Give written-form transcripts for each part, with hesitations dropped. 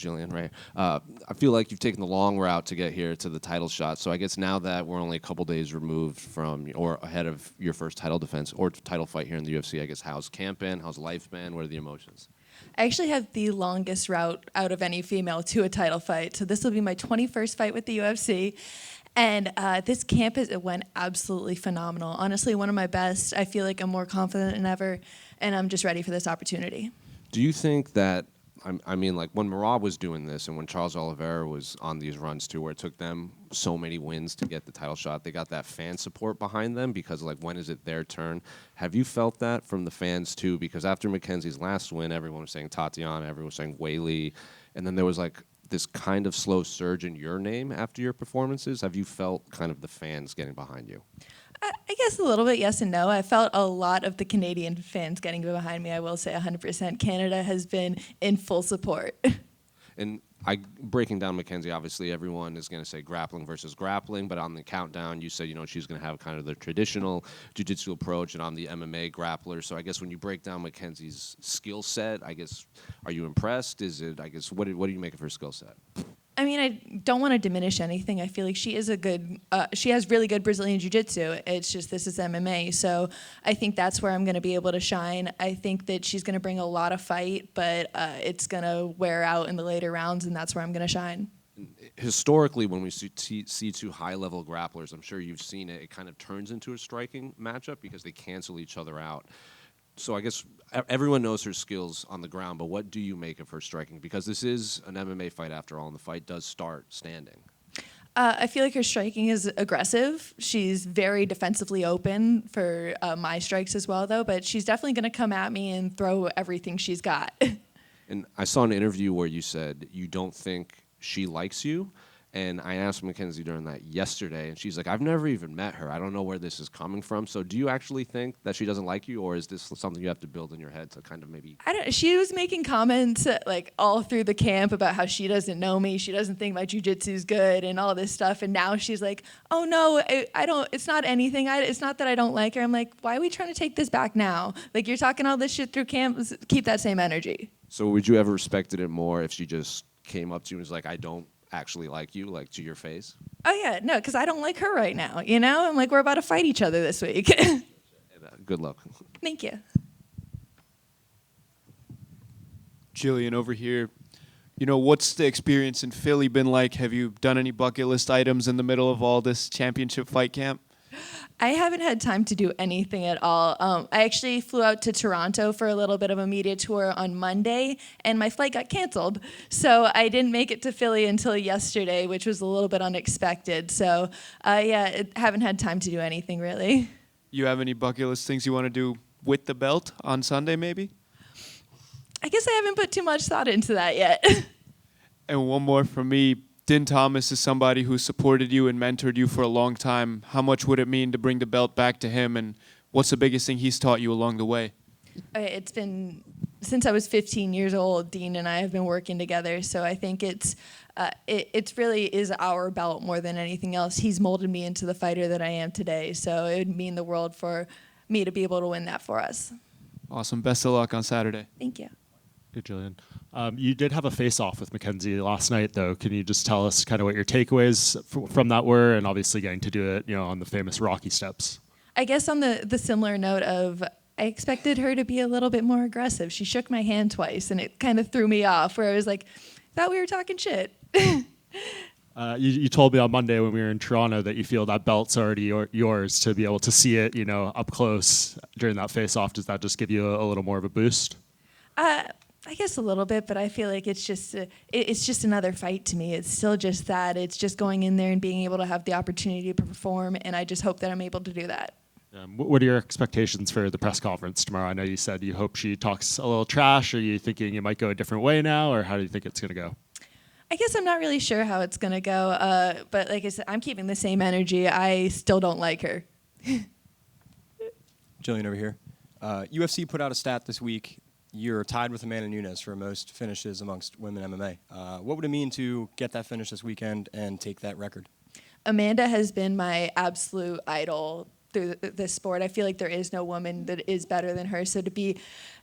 Gillian, right? I feel like you've taken the long route to get here to the title shot. So I guess now that we're only a couple days removed from or ahead of your first title defense or title fight here in the UFC, I guess how's camp been? How's life been? What are the emotions? I actually have the longest route out of any female to a title fight. So this will be my 21st fight with the UFC. And this camp it went absolutely phenomenal. Honestly, one of my best. I feel like I'm more confident than ever, and I'm just ready for this opportunity. Do you think that, I mean, like when Merab was doing this and when Charles Oliveira was on these runs too, where it took them so many wins to get the title shot, they got that fan support behind them because, like, when is it their turn? Have you felt that from the fans too? Because after MacKenzie's last win, everyone was saying Tatiana, everyone was saying Weili, and then there was like this kind of slow surge in your name after your performances. Have you felt kind of the fans getting behind you? I guess a little bit yes and no. I felt a lot of the Canadian fans getting behind me. I will say 100%. Canada has been in full support. And breaking down MacKenzie, obviously everyone is going to say grappling versus grappling, but on the countdown, you said, she's going to have kind of the traditional jiu-jitsu approach, and I'm the MMA grappler. So I guess when you break down MacKenzie's skill set, I guess, are you impressed? What do you make of her skill set? I mean, I don't want to diminish anything. I feel like she is she has really good Brazilian jiu-jitsu. It's just this is MMA. So I think that's where I'm going to be able to shine. I think that she's going to bring a lot of fight, but it's going to wear out in the later rounds, and that's where I'm going to shine. Historically, when we see two high-level grapplers, I'm sure you've seen it, it kind of turns into a striking matchup because they cancel each other out. So I guess everyone knows her skills on the ground, but what do you make of her striking? Because this is an MMA fight after all, and the fight does start standing. I feel like her striking is aggressive. She's very defensively open for my strikes as well, though, but she's definitely going to come at me and throw everything she's got. And I saw an interview where you said you don't think she likes you. And I asked MacKenzie Dern that yesterday, and she's like, I've never even met her. I don't know where this is coming from. So do you actually think that she doesn't like you, or is this something you have to build in your head to kind of maybe... She was making comments like all through the camp about how she doesn't know me, she doesn't think my jiu-jitsu is good and all this stuff. And now she's like, oh no, I don't, it's not anything. It's not that I don't like her. I'm like, why are we trying to take this back now? Like, you're talking all this shit through camp, keep that same energy. So would you ever respected it more if she just came up to you and was like, I don't actually like you, like to your face? Oh yeah, no, because I don't like her right now, I'm like, we're about to fight each other this week. Good luck. Thank you. Gillian over here, what's the experience in Philly been like? Have you done any bucket list items in the middle of all this championship fight camp? I haven't had time to do anything at all. I actually flew out to Toronto for a little bit of a media tour on Monday, and my flight got canceled. So I didn't make it to Philly until yesterday, which was a little bit unexpected. So haven't had time to do anything really. You have any bucket list things you want to do with the belt on Sunday maybe? I guess I haven't put too much thought into that yet. And one more from me. Din Thomas is somebody who supported you and mentored you for a long time. How much would it mean to bring the belt back to him, and what's the biggest thing he's taught you along the way? It's been since I was 15 years old. Dean and I have been working together, so I think it really is our belt more than anything else. He's molded me into the fighter that I am today, so it would mean the world for me to be able to win that for us. Awesome. Best of luck on Saturday. Thank you. Good, Gillian. You did have a face-off with MacKenzie last night, though. Can you just tell us kind of what your takeaways from that were, and obviously getting to do it, on the famous Rocky steps? I guess on the similar note of, I expected her to be a little bit more aggressive. She shook my hand twice, and it kind of threw me off, where I was like, thought we were talking shit. You told me on Monday when we were in Toronto that you feel that belt's already yours to be able to see it, up close during that face-off. Does that just give you a little more of a boost? I guess a little bit, but I feel like it's just another fight to me. It's still just that. It's just going in there and being able to have the opportunity to perform, and I just hope that I'm able to do that. What are your expectations for the press conference tomorrow? I know you said you hope she talks a little trash. Are you thinking it might go a different way now, or how do you think it's going to go? I guess I'm not really sure how it's going to go, but like I said, I'm keeping the same energy. I still don't like her. Gillian over here. UFC put out a stat this week. You're tied with Amanda Nunes for most finishes amongst women MMA. What would it mean to get that finish this weekend and take that record? Amanda has been my absolute idol through this sport. I feel like there is no woman that is better than her. So to be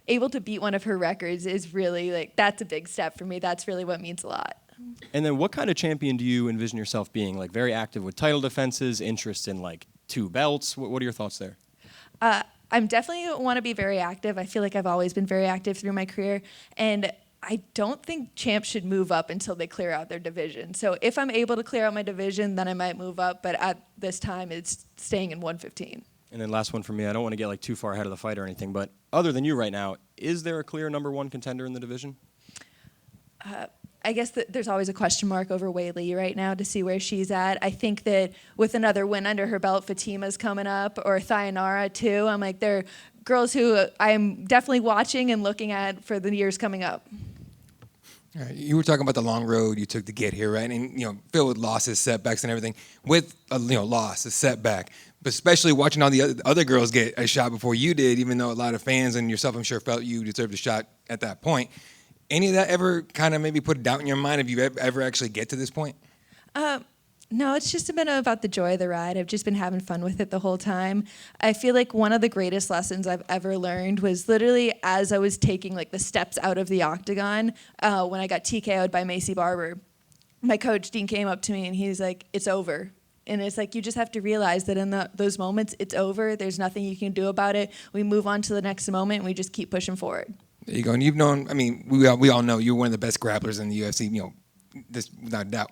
able to beat one of her records is really like, that's a big step for me. That's really what means a lot. And then what kind of champion do you envision yourself being? Like very active with title defenses, interest in like 2 belts? What are your thoughts there? I'm definitely want to be very active. I feel like I've always been very active through my career. And I don't think champs should move up until they clear out their division. So if I'm able to clear out my division, then I might move up. But at this time, it's staying in 115. And then last one for me, I don't want to get like too far ahead of the fight or anything, but other than you right now, is there a clear #1 contender in the division? I guess that there's always a question mark over Wei Li right now to see where she's at. I think that with another win under her belt, Fatima's coming up, or Thayanara too. I'm like, they're girls who I'm definitely watching and looking at for the years coming up. All right, you were talking about the long road you took to get here, right? And filled with losses, setbacks, and everything. With a loss, a setback, but especially watching all the other girls get a shot before you did, even though a lot of fans and yourself, I'm sure, felt you deserved a shot at that point. Any of that ever kind of maybe put doubt in your mind if you ever actually get to this point? No, it's just been about the joy of the ride. I've just been having fun with it the whole time. I feel like one of the greatest lessons I've ever learned was literally as I was taking like the steps out of the octagon when I got TKO'd by Macy Barber. My coach, Dean, came up to me and he's like, it's over. And it's like, you just have to realize that in those moments, it's over. There's nothing you can do about it. We move on to the next moment and we just keep pushing forward. There you go. And you've known, I mean, we all know you're one of the best grapplers in the UFC, this without a doubt.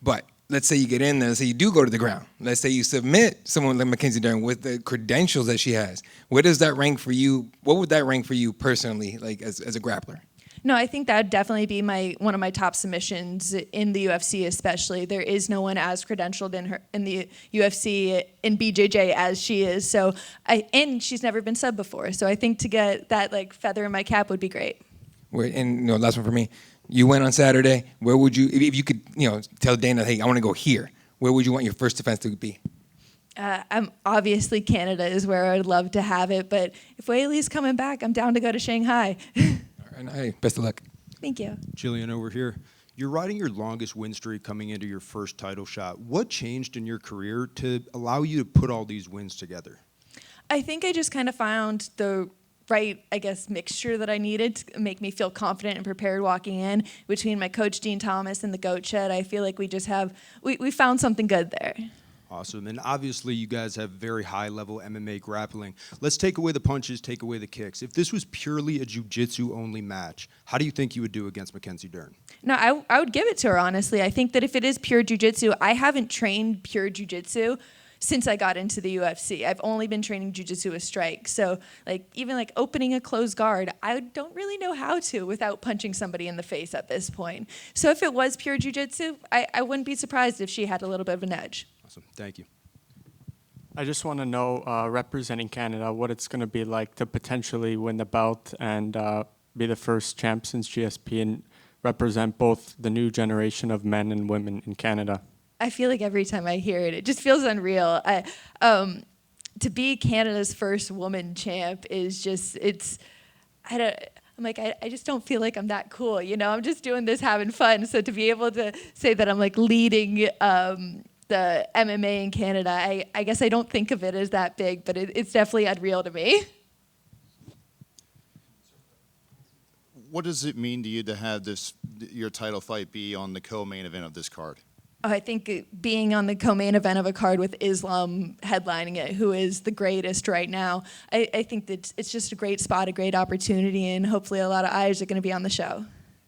But let's say you get in there, let's say you do go to the ground. Let's say you submit someone like MacKenzie Dern with the credentials that she has. Where does that rank for you? What would that rank for you personally, like as a grappler? No, I think that would definitely be one of my top submissions in the UFC especially. There is no one as credentialed in the UFC in BJJ as she is. So and she's never been subbed before. So I think to get that like feather in my cap would be great. And last one for me. You went on Saturday. Where would you, if you could, tell Dana, hey, I want to go here. Where would you want your first defense to be? I'm obviously Canada is where I'd love to have it, but if Wei Li's coming back, I'm down to go to Shanghai. All right, hey, best of luck. Thank you. Gillian, over here. You're riding your longest win streak coming into your first title shot. What changed in your career to allow you to put all these wins together? I think I just kind of found the right, I guess, mixture that I needed to make me feel confident and prepared walking in. Between my coach, Dean Thomas, and the Goat Shed, I feel like we found something good there. Awesome. And obviously you guys have very high-level MMA grappling. Let's take away the punches, take away the kicks. If this was purely a jiu-jitsu only match, how do you think you would do against MacKenzie Dern? No, I would give it to her, honestly. I think that if it is pure jiu-jitsu, I haven't trained pure jiu-jitsu since I got into the UFC. I've only been training jiu-jitsu with strikes. So even opening a closed guard, I don't really know how to without punching somebody in the face at this point. So if it was pure jiu-jitsu, I wouldn't be surprised if she had a little bit of an edge. Awesome. Thank you. I just want to know, representing Canada, what it's going to be like to potentially win the belt and be the first champ since GSP and represent both the new generation of men and women in Canada. I feel like every time I hear it, it just feels unreal. To be Canada's first woman champ is just, I just don't feel like I'm that cool. I'm just doing this having fun. So to be able to say that I'm leading the MMA in Canada, I guess I don't think of it as that big, but it's definitely unreal to me. What does it mean to you to have your title fight be on the co-main event of this card? I think being on the co-main event of a card with Islam headlining it, who is the greatest right now, I think that it's just a great spot, a great opportunity, and hopefully a lot of eyes are going to be on the show.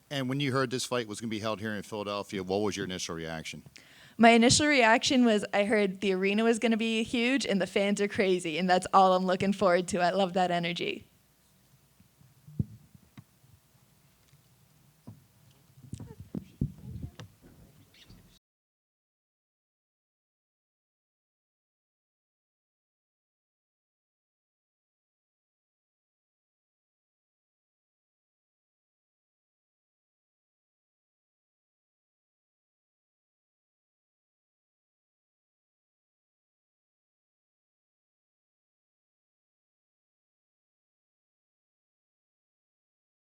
And when you heard this fight was going to be held here in Philadelphia, what was your initial reaction? My initial reaction was I heard the arena was going to be huge and the fans are crazy, and that's all I'm looking forward to. I love that energy.